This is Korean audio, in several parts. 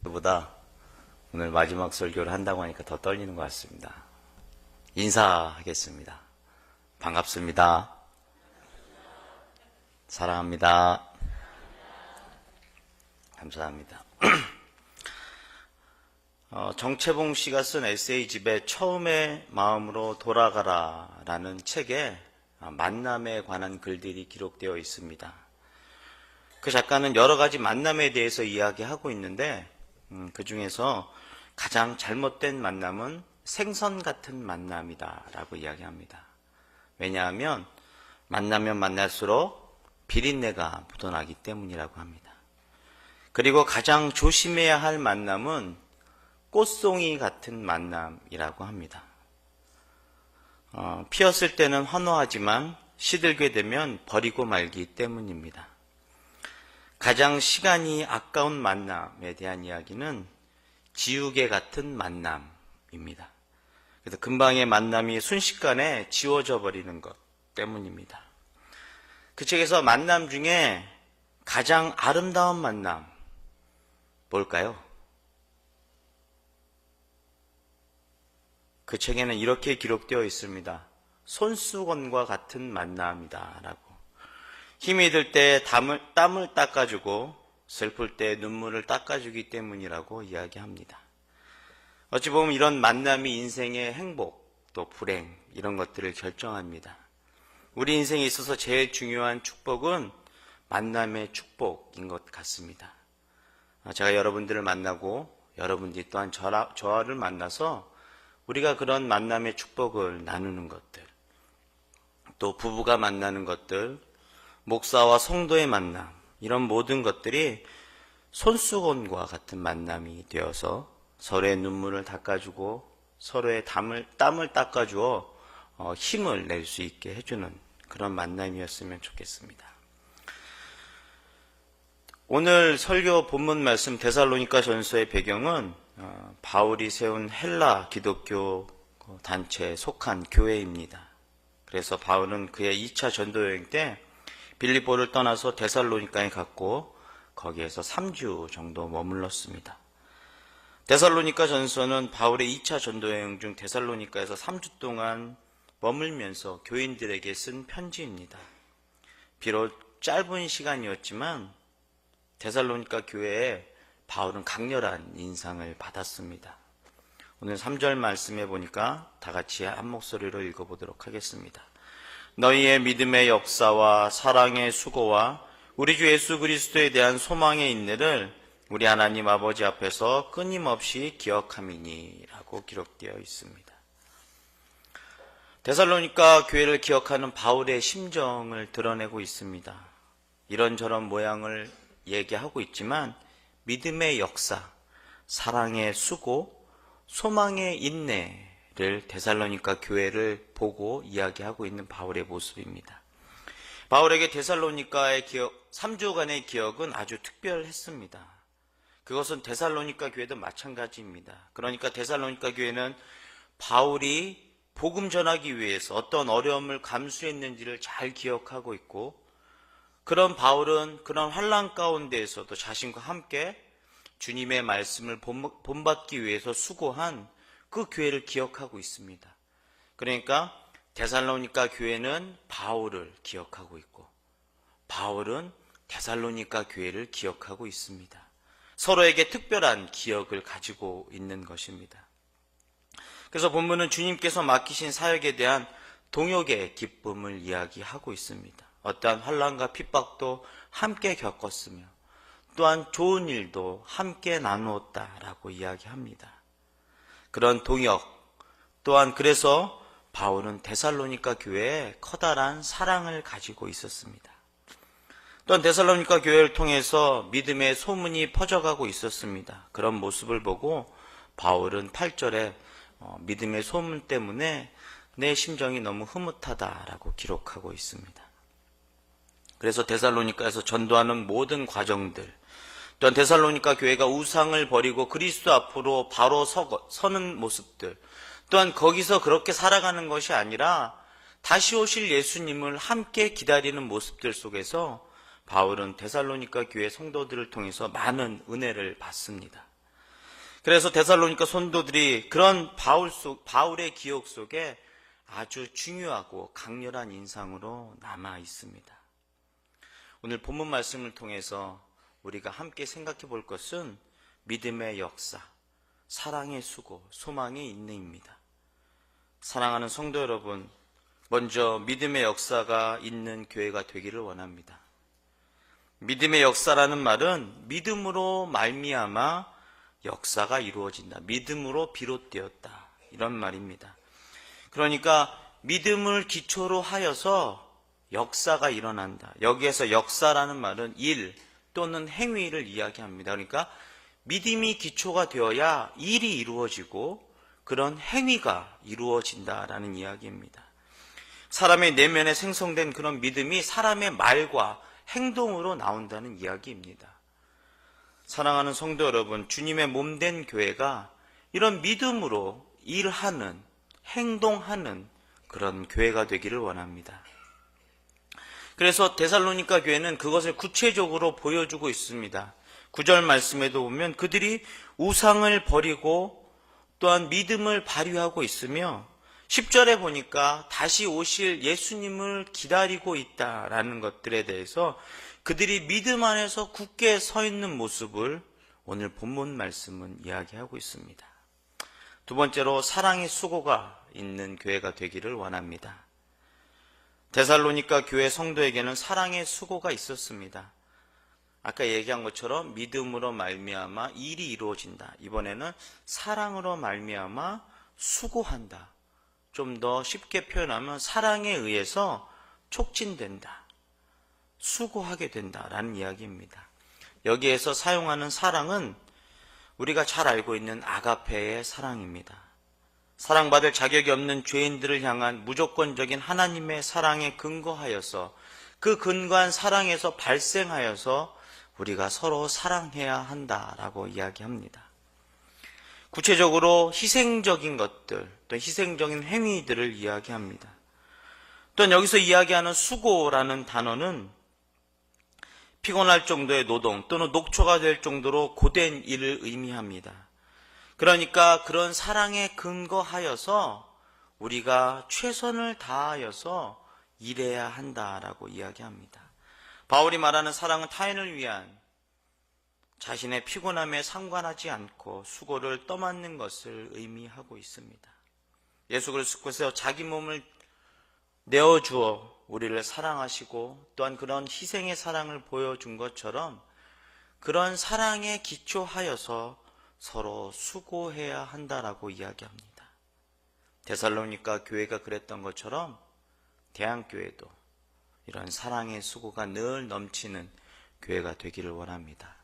보다 오늘 마지막 설교를 한다고 하니까 더 떨리는 것 같습니다. 인사하겠습니다. 반갑습니다. 사랑합니다. 감사합니다. 정채봉 씨가 쓴 에세이집에 처음의 마음으로 돌아가라 라는 책에 만남에 관한 글들이 기록되어 있습니다. 그 작가는 여러 가지 만남에 대해서 이야기하고 있는데 그 중에서 가장 잘못된 만남은 생선 같은 만남이다 라고 이야기합니다. 왜냐하면 만나면 만날수록 비린내가 묻어나기 때문이라고 합니다. 그리고 가장 조심해야 할 만남은 꽃송이 같은 만남이라고 합니다. 피었을 때는 환호하지만 시들게 되면 버리고 말기 때문입니다. 가장 시간이 아까운 만남에 대한 이야기는 지우개 같은 만남입니다. 그래서 금방의 만남이 순식간에 지워져 버리는 것 때문입니다. 그 책에서 만남 중에 가장 아름다운 만남 뭘까요? 그 책에는 이렇게 기록되어 있습니다. 손수건과 같은 만남이다 라고. 힘이 들 때 땀을 닦아주고 슬플 때 눈물을 닦아주기 때문이라고 이야기합니다. 어찌 보면 이런 만남이 인생의 행복 또 불행 이런 것들을 결정합니다. 우리 인생에 있어서 제일 중요한 축복은 만남의 축복인 것 같습니다. 제가 여러분들을 만나고 여러분들이 또한 저를 만나서 우리가 그런 만남의 축복을 나누는 것들, 또 부부가 만나는 것들, 목사와 성도의 만남, 이런 모든 것들이 손수건과 같은 만남이 되어서 서로의 눈물을 닦아주고 서로의 땀을 닦아주어 힘을 낼 수 있게 해주는 그런 만남이었으면 좋겠습니다. 오늘 설교 본문 말씀 데살로니가 전서의 배경은 바울이 세운 헬라 기독교 단체에 속한 교회입니다. 그래서 바울은 그의 2차 전도 여행 때 빌립보를 떠나서 데살로니가에 갔고 거기에서 3주 정도 머물렀습니다. 데살로니가 전서는 바울의 2차 전도 여행 중 데살로니가에서 3주 동안 머물면서 교인들에게 쓴 편지입니다. 비록 짧은 시간이었지만 데살로니가 교회에 바울은 강렬한 인상을 받았습니다. 오늘 3절 말씀해 보니까 다 같이 한 목소리로 읽어보도록 하겠습니다. 너희의 믿음의 역사와 사랑의 수고와 우리 주 예수 그리스도에 대한 소망의 인내를 우리 하나님 아버지 앞에서 끊임없이 기억함이니 라고 기록되어 있습니다. 데살로니가 교회를 기억하는 바울의 심정을 드러내고 있습니다. 이런저런 모양을 얘기하고 있지만 믿음의 역사, 사랑의 수고, 소망의 인내를 데살로니가 교회를 보고 이야기하고 있는 바울의 모습입니다. 바울에게 데살로니가의 기억, 3주간의 기억은 아주 특별했습니다. 그것은 데살로니가 교회도 마찬가지입니다. 그러니까 데살로니가 교회는 바울이 복음 전하기 위해서 어떤 어려움을 감수했는지를 잘 기억하고 있고, 그런 바울은 그런 환난 가운데에서도 자신과 함께 주님의 말씀을 본받기 위해서 수고한 그 교회를 기억하고 있습니다. 그러니까 데살로니가 교회는 바울을 기억하고 있고 바울은 데살로니가 교회를 기억하고 있습니다. 서로에게 특별한 기억을 가지고 있는 것입니다. 그래서 본문은 주님께서 맡기신 사역에 대한 동역의 기쁨을 이야기하고 있습니다. 어떠한 환난과 핍박도 함께 겪었으며 또한 좋은 일도 함께 나누었다라고 이야기합니다. 그런 동역 또한 그래서 바울은 데살로니가 교회에 커다란 사랑을 가지고 있었습니다. 또한 데살로니가 교회를 통해서 믿음의 소문이 퍼져가고 있었습니다. 그런 모습을 보고 바울은 8절에 믿음의 소문 때문에 내 심정이 너무 흐뭇하다라고 기록하고 있습니다. 그래서 데살로니가에서 전도하는 모든 과정들, 또한 데살로니가 교회가 우상을 버리고 그리스도 앞으로 바로 서는 모습들, 또한 거기서 그렇게 살아가는 것이 아니라 다시 오실 예수님을 함께 기다리는 모습들 속에서 바울은 데살로니가 교회 성도들을 통해서 많은 은혜를 받습니다. 그래서 데살로니가 성도들이 그런 바울의 기억 속에 아주 중요하고 강렬한 인상으로 남아 있습니다. 오늘 본문 말씀을 통해서 우리가 함께 생각해 볼 것은 믿음의 역사, 사랑의 수고, 소망의 인내입니다. 사랑하는 성도 여러분, 먼저 믿음의 역사가 있는 교회가 되기를 원합니다. 믿음의 역사라는 말은 믿음으로 말미암아 역사가 이루어진다. 믿음으로 비롯되었다. 이런 말입니다. 그러니까 믿음을 기초로 하여서 역사가 일어난다. 여기에서 역사라는 말은 일 또는 행위를 이야기합니다. 그러니까 믿음이 기초가 되어야 일이 이루어지고 그런 행위가 이루어진다라는 이야기입니다. 사람의 내면에 생성된 그런 믿음이 사람의 말과 행동으로 나온다는 이야기입니다. 사랑하는 성도 여러분, 주님의 몸된 교회가 이런 믿음으로 일하는, 행동하는 그런 교회가 되기를 원합니다. 그래서 데살로니가 교회는 그것을 구체적으로 보여주고 있습니다. 9절 말씀에도 보면 그들이 우상을 버리고 또한 믿음을 발휘하고 있으며 10절에 보니까 다시 오실 예수님을 기다리고 있다라는 것들에 대해서 그들이 믿음 안에서 굳게 서 있는 모습을 오늘 본문 말씀은 이야기하고 있습니다. 두 번째로 사랑의 수고가 있는 교회가 되기를 원합니다. 데살로니가 교회 성도에게는 사랑의 수고가 있었습니다. 아까 얘기한 것처럼 믿음으로 말미암아 일이 이루어진다. 이번에는 사랑으로 말미암아 수고한다. 좀 더 쉽게 표현하면 사랑에 의해서 촉진된다. 수고하게 된다라는 이야기입니다. 여기에서 사용하는 사랑은 우리가 잘 알고 있는 아가페의 사랑입니다. 사랑받을 자격이 없는 죄인들을 향한 무조건적인 하나님의 사랑에 근거하여서 그 근거한 사랑에서 발생하여서 우리가 서로 사랑해야 한다라고 이야기합니다. 구체적으로 희생적인 것들, 또 희생적인 행위들을 이야기합니다. 또 여기서 이야기하는 수고라는 단어는 피곤할 정도의 노동 또는 녹초가 될 정도로 고된 일을 의미합니다. 그러니까 그런 사랑에 근거하여서 우리가 최선을 다하여서 일해야 한다라고 이야기합니다. 바울이 말하는 사랑은 타인을 위한 자신의 피곤함에 상관하지 않고 수고를 떠맡는 것을 의미하고 있습니다. 예수 그리스도께서 자기 몸을 내어주어 우리를 사랑하시고 또한 그런 희생의 사랑을 보여준 것처럼 그런 사랑에 기초하여서 서로 수고해야 한다라고 이야기합니다. 데살로니가 교회가 그랬던 것처럼 대한교회도 이런 사랑의 수고가 늘 넘치는 교회가 되기를 원합니다.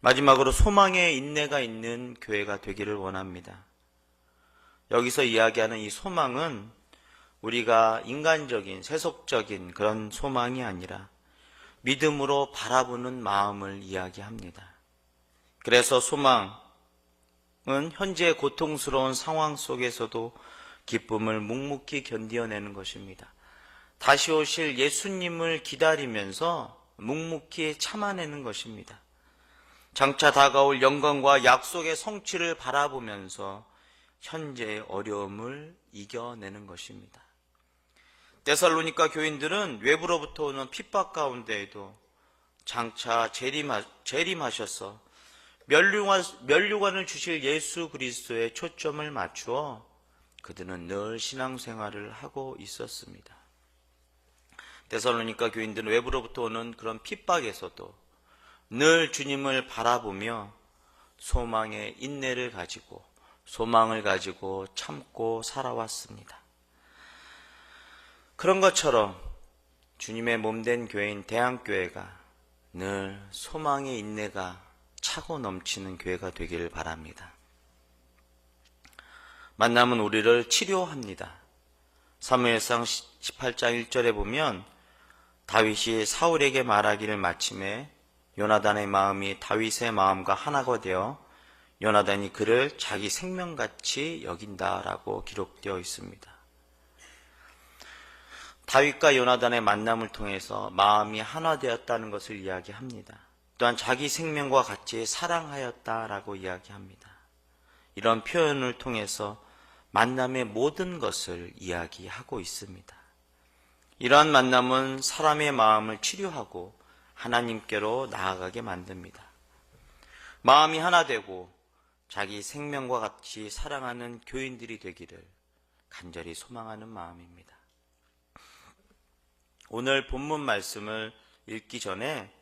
마지막으로 소망의 인내가 있는 교회가 되기를 원합니다. 여기서 이야기하는 이 소망은 우리가 인간적인, 세속적인 그런 소망이 아니라 믿음으로 바라보는 마음을 이야기합니다. 그래서 소망은 현재 고통스러운 상황 속에서도 기쁨을 묵묵히 견디어내는 것입니다. 다시 오실 예수님을 기다리면서 묵묵히 참아내는 것입니다. 장차 다가올 영광과 약속의 성취를 바라보면서 현재의 어려움을 이겨내는 것입니다. 데살로니가 교인들은 외부로부터 오는 핍박 가운데에도 장차 재림하셔서 면류관을 주실 예수 그리스도에 초점을 맞추어 그들은 늘 신앙생활을 하고 있었습니다. 데살로니가 교인들은 외부로부터 오는 그런 핍박에서도 늘 주님을 바라보며 소망의 인내를 가지고 소망을 가지고 참고 살아왔습니다. 그런 것처럼 주님의 몸된 교회인 대한교회가 늘 소망의 인내가 차고 넘치는 교회가 되기를 바랍니다. 만남은 우리를 치료합니다. 사무엘상 18장 1절에 보면 다윗이 사울에게 말하기를 마침에 요나단의 마음이 다윗의 마음과 하나가 되어 요나단이 그를 자기 생명같이 여긴다라고 기록되어 있습니다. 다윗과 요나단의 만남을 통해서 마음이 하나 되었다는 것을 이야기합니다. 또한 자기 생명과 같이 사랑하였다라고 이야기합니다. 이런 표현을 통해서 만남의 모든 것을 이야기하고 있습니다. 이러한 만남은 사람의 마음을 치료하고 하나님께로 나아가게 만듭니다. 마음이 하나 되고 자기 생명과 같이 사랑하는 교인들이 되기를 간절히 소망하는 마음입니다. 오늘 본문 말씀을 읽기 전에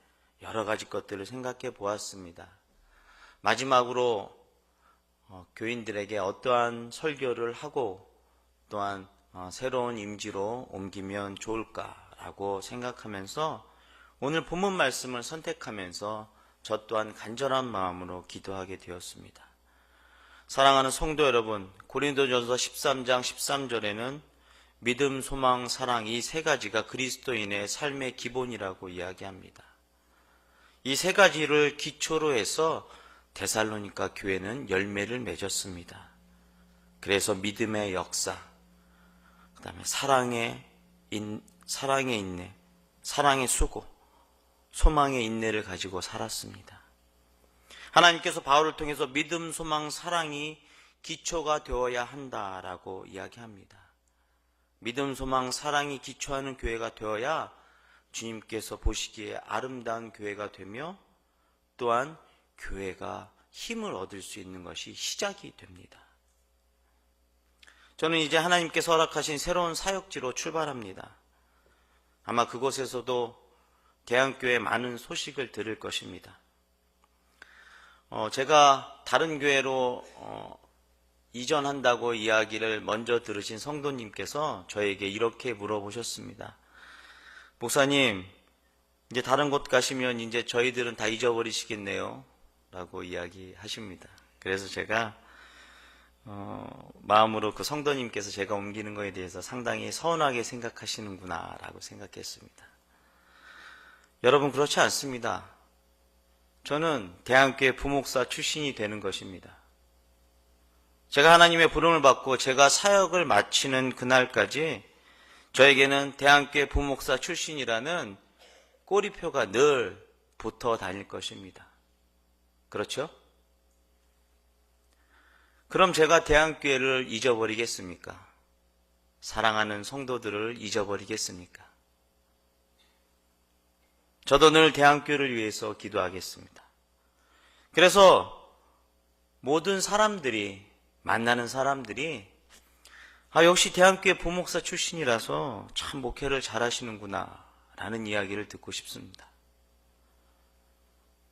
여러 가지 것들을 생각해 보았습니다. 마지막으로 교인들에게 어떠한 설교를 하고 또한 새로운 임지로 옮기면 좋을까라고 생각하면서 오늘 본문 말씀을 선택하면서 저 또한 간절한 마음으로 기도하게 되었습니다. 사랑하는 성도 여러분, 고린도전서 13장 13절에는 믿음, 소망, 사랑 이 세 가지가 그리스도인의 삶의 기본이라고 이야기합니다. 이 세 가지를 기초로 해서 데살로니가 교회는 열매를 맺었습니다. 그래서 믿음의 역사, 그 다음에 사랑의 인내, 사랑의 수고, 소망의 인내를 가지고 살았습니다. 하나님께서 바울을 통해서 믿음, 소망, 사랑이 기초가 되어야 한다라고 이야기합니다. 믿음, 소망, 사랑이 기초하는 교회가 되어야 주님께서 보시기에 아름다운 교회가 되며 또한 교회가 힘을 얻을 수 있는 것이 시작이 됩니다. 저는 이제 하나님께서 허락하신 새로운 사역지로 출발합니다. 아마 그곳에서도 대한교회 많은 소식을 들을 것입니다. 제가 다른 교회로 이전한다고 이야기를 먼저 들으신 성도님께서 저에게 이렇게 물어보셨습니다. 목사님, 이제 다른 곳 가시면 이제 저희들은 다 잊어버리시겠네요 라고 이야기하십니다. 그래서 제가 마음으로 그 성도님께서 제가 옮기는 것에 대해서 상당히 서운하게 생각하시는구나 라고 생각했습니다. 여러분, 그렇지 않습니다. 저는 대한교회 부목사 출신이 되는 것입니다. 제가 하나님의 부름을 받고 제가 사역을 마치는 그날까지 저에게는 대한교회 부목사 출신이라는 꼬리표가 늘 붙어 다닐 것입니다. 그렇죠? 그럼 제가 대한교회를 잊어버리겠습니까? 사랑하는 성도들을 잊어버리겠습니까? 저도 늘 대한교회를 위해서 기도하겠습니다. 그래서 모든 사람들이, 만나는 사람들이 역시 대한교회 부목사 출신이라서 참 목회를 잘하시는구나 라는 이야기를 듣고 싶습니다.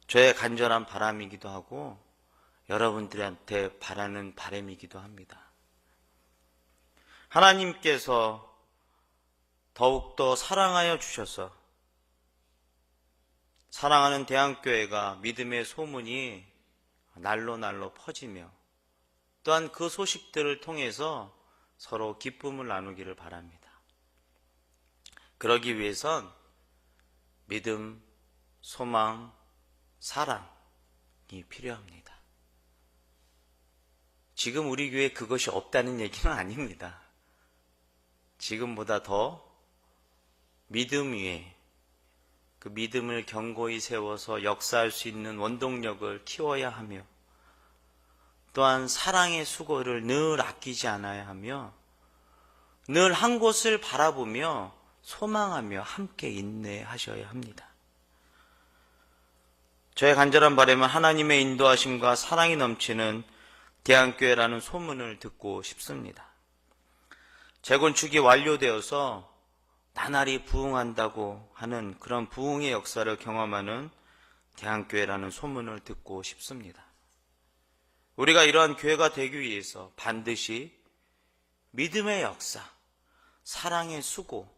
저의 간절한 바람이기도 하고 여러분들한테 바라는 바람이기도 합니다. 하나님께서 더욱더 사랑하여 주셔서 사랑하는 대한교회가 믿음의 소문이 날로 날로 퍼지며 또한 그 소식들을 통해서 서로 기쁨을 나누기를 바랍니다. 그러기 위해선 믿음, 소망, 사랑이 필요합니다. 지금 우리 교회에 그것이 없다는 얘기는 아닙니다. 지금보다 더 믿음 위에 그 믿음을 견고히 세워서 역사할 수 있는 원동력을 키워야 하며 또한 사랑의 수고를 늘 아끼지 않아야 하며 늘 한 곳을 바라보며 소망하며 함께 인내하셔야 합니다. 저의 간절한 바람은 하나님의 인도하심과 사랑이 넘치는 대한교회라는 소문을 듣고 싶습니다. 재건축이 완료되어서 나날이 부흥한다고 하는 그런 부흥의 역사를 경험하는 대한교회라는 소문을 듣고 싶습니다. 우리가 이러한 교회가 되기 위해서 반드시 믿음의 역사, 사랑의 수고,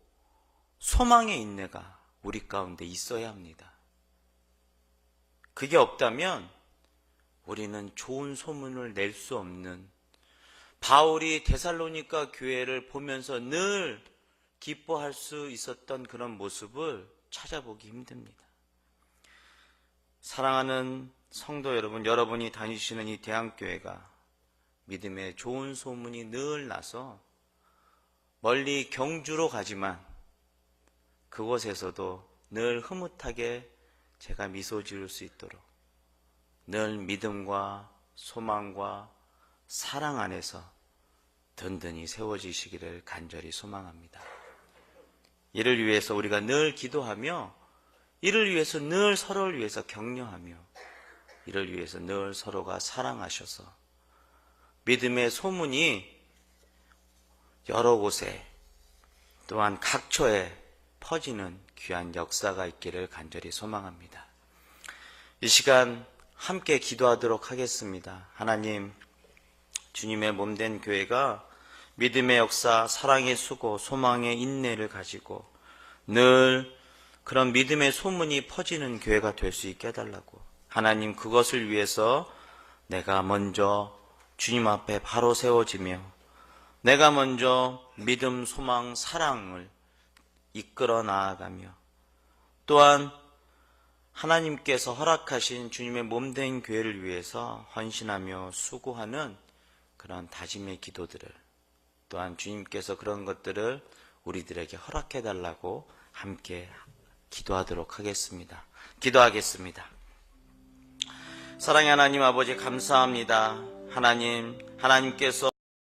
소망의 인내가 우리 가운데 있어야 합니다. 그게 없다면 우리는 좋은 소문을 낼 수 없는, 바울이 데살로니가 교회를 보면서 늘 기뻐할 수 있었던 그런 모습을 찾아보기 힘듭니다. 사랑하는 성도 여러분, 여러분이 다니시는 이 대한교회가 믿음의 좋은 소문이 늘 나서 멀리 경주로 가지만 그곳에서도 늘 흐뭇하게 제가 미소 지을 수 있도록 늘 믿음과 소망과 사랑 안에서 든든히 세워지시기를 간절히 소망합니다. 이를 위해서 우리가 늘 기도하며, 이를 위해서 늘 서로를 위해서 격려하며, 이를 위해서 늘 서로가 사랑하셔서 믿음의 소문이 여러 곳에 또한 각처에 퍼지는 귀한 역사가 있기를 간절히 소망합니다. 이 시간 함께 기도하도록 하겠습니다. 하나님, 주님의 몸된 교회가 믿음의 역사, 사랑의 수고, 소망의 인내를 가지고 늘 그런 믿음의 소문이 퍼지는 교회가 될 수 있게 해달라고, 하나님, 그것을 위해서 내가 먼저 주님 앞에 바로 세워지며 내가 먼저 믿음, 소망, 사랑을 이끌어 나아가며 또한 하나님께서 허락하신 주님의 몸된 교회를 위해서 헌신하며 수고하는 그런 다짐의 기도들을, 또한 주님께서 그런 것들을 우리들에게 허락해 달라고 함께 기도하도록 하겠습니다. 기도하겠습니다. 사랑의 하나님 아버지, 감사합니다. 하나님께서